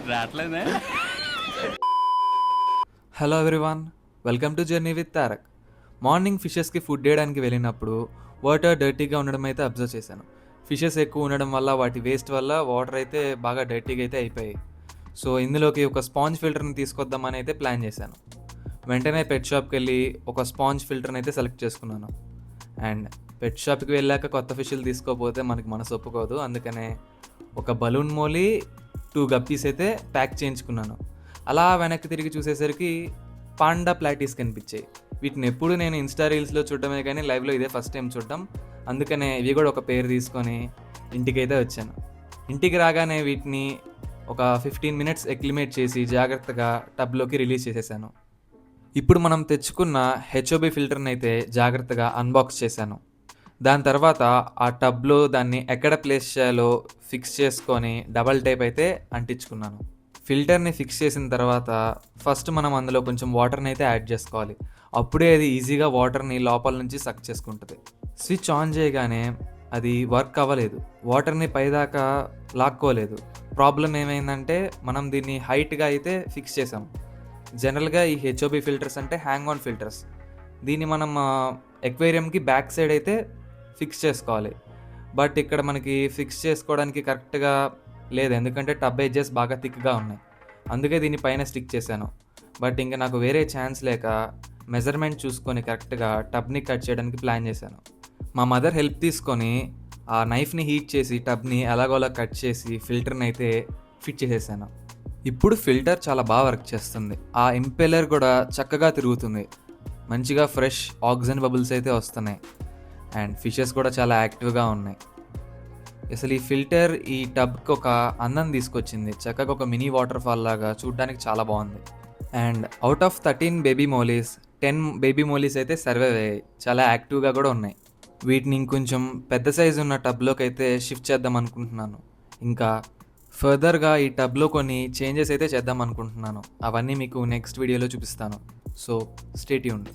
రావట్లేదే. Hello everyone, welcome to journey with Tarak. Morning ఫిషెస్కి food వేయడానికి వెళ్ళినప్పుడు వాటర్ డర్టీగా ఉండడం అయితే అబ్జర్వ్ చేశాను. ఫిషెస్ ఎక్కువ ఉండడం వల్ల వాటి వేస్ట్ వల్ల వాటర్ అయితే బాగా డర్టీగా అయితే అయిపోయాయి. సో ఇందులోకి ఒక స్పాంజ్ ఫిల్టర్ని తీసుకొద్దామని అయితే ప్లాన్ చేశాను. వెంటనే పెట్ షాప్కి వెళ్ళి ఒక స్పాంజ్ ఫిల్టర్ని అయితే సెలెక్ట్ చేసుకున్నాను. అండ్ పెట్ షాప్కి వెళ్ళాక కొత్త ఫిష్లు తీసుకోకపోతే మనకి మనసు ఒప్పుకోదు. అందుకనే ఒక బలూన్ మోలి 2 గప్పీస్ అయితే ప్యాక్ చేయించుకున్నాను. అలా వెనక్కి తిరిగి చూసేసరికి పాండా ప్లాటీస్ కనిపించాయి. వీటిని ఎప్పుడు నేను ఇన్స్టా రీల్స్లో చూడడమే కానీ లైవ్లో ఇదే ఫస్ట్ టైం చూడడం. అందుకనే ఇవి కూడా ఒక పేరు తీసుకొని ఇంటికైతే వచ్చాను. ఇంటికి రాగానే వీటిని ఒక 15 మినిట్స్ ఎక్లిమేట్ చేసి జాగ్రత్తగా టబ్లోకి రిలీజ్ చేసేసాను. ఇప్పుడు మనం తెచ్చుకున్న హెచ్ఓబి ఫిల్టర్ని అయితే జాగ్రత్తగా అన్బాక్స్ చేశాను. దాని తర్వాత ఆ టబ్లో దాన్ని ఎక్కడ ప్లేస్ చేయాలో ఫిక్స్ చేసుకొని డబల్ టేప్ అయితే అంటించుకున్నాను. ఫిల్టర్ని ఫిక్స్ చేసిన తర్వాత ఫస్ట్ మనం అందులో కొంచెం వాటర్ని అయితే యాడ్ చేసుకోవాలి. అప్పుడే అది ఈజీగా వాటర్ని లోపల నుంచి సక్ చేసుకుంటుంది. స్విచ్ ఆన్ చేయగానే అది వర్క్ అవ్వలేదు, వాటర్ని పైదాకా లాక్కోలేదు. ప్రాబ్లం ఏమైందంటే మనం దీన్ని హైట్గా అయితే ఫిక్స్ చేసాం. జనరల్గా ఈ హెచ్ఓబి ఫిల్టర్స్ అంటే హ్యాంగ్ ఆన్ ఫిల్టర్స్. దీన్ని మనం ఎక్వేరియంకి బ్యాక్ సైడ్ అయితే ఫిక్స్ చేసుకోవాలి. బట్ ఇక్కడ మనకి ఫిక్స్ చేసుకోవడానికి కరెక్ట్గా లేదు, ఎందుకంటే టబ్ ఎడ్జెస్ బాగా థిక్గా ఉన్నాయి. అందుకే దీన్ని పైన స్టిక్ చేశాను. బట్ ఇంకా నాకు వేరే ఛాన్స్ లేక మెజర్మెంట్ చూసుకొని కరెక్ట్గా టబ్ని కట్ చేయడానికి ప్లాన్ చేశాను. మా మదర్ హెల్ప్ తీసుకొని ఆ నైఫ్ని హీట్ చేసి టబ్ని అలాగోలా కట్ చేసి ఫిల్టర్ని అయితే ఫిట్ చేసేసాను. ఇప్పుడు ఫిల్టర్ చాలా బాగా వర్క్ చేస్తుంది. ఆ ఇంపెల్లర్ కూడా చక్కగా తిరుగుతుంది. మంచిగా ఫ్రెష్ ఆక్సిజన్ బబుల్స్ అయితే వస్తున్నాయి. అండ్ ఫిషెస్ కూడా చాలా యాక్టివ్గా ఉన్నాయి. అసలు ఈ ఫిల్టర్ ఈ టబ్కి ఒక అందం తీసుకొచ్చింది. చక్కగా ఒక మినీ వాటర్ ఫాల్ లాగా చూడడానికి చాలా బాగుంది. And out of 13 baby mollies 10 baby mollies అయితే సర్వైవ్ అయ్యాయి. చాలా యాక్టివ్గా కూడా ఉన్నాయి. వీటిని ఇంకొంచెం పెద్ద సైజు ఉన్న టబ్లోకి అయితే షిఫ్ట్ చేద్దాం అనుకుంటున్నాను. ఇంకా ఫర్దర్గా ఈ టబ్లో కొన్ని చేంజెస్ అయితే చేద్దాం అనుకుంటున్నాను. అవన్నీ మీకు నెక్స్ట్ వీడియోలో చూపిస్తాను. So stay tuned.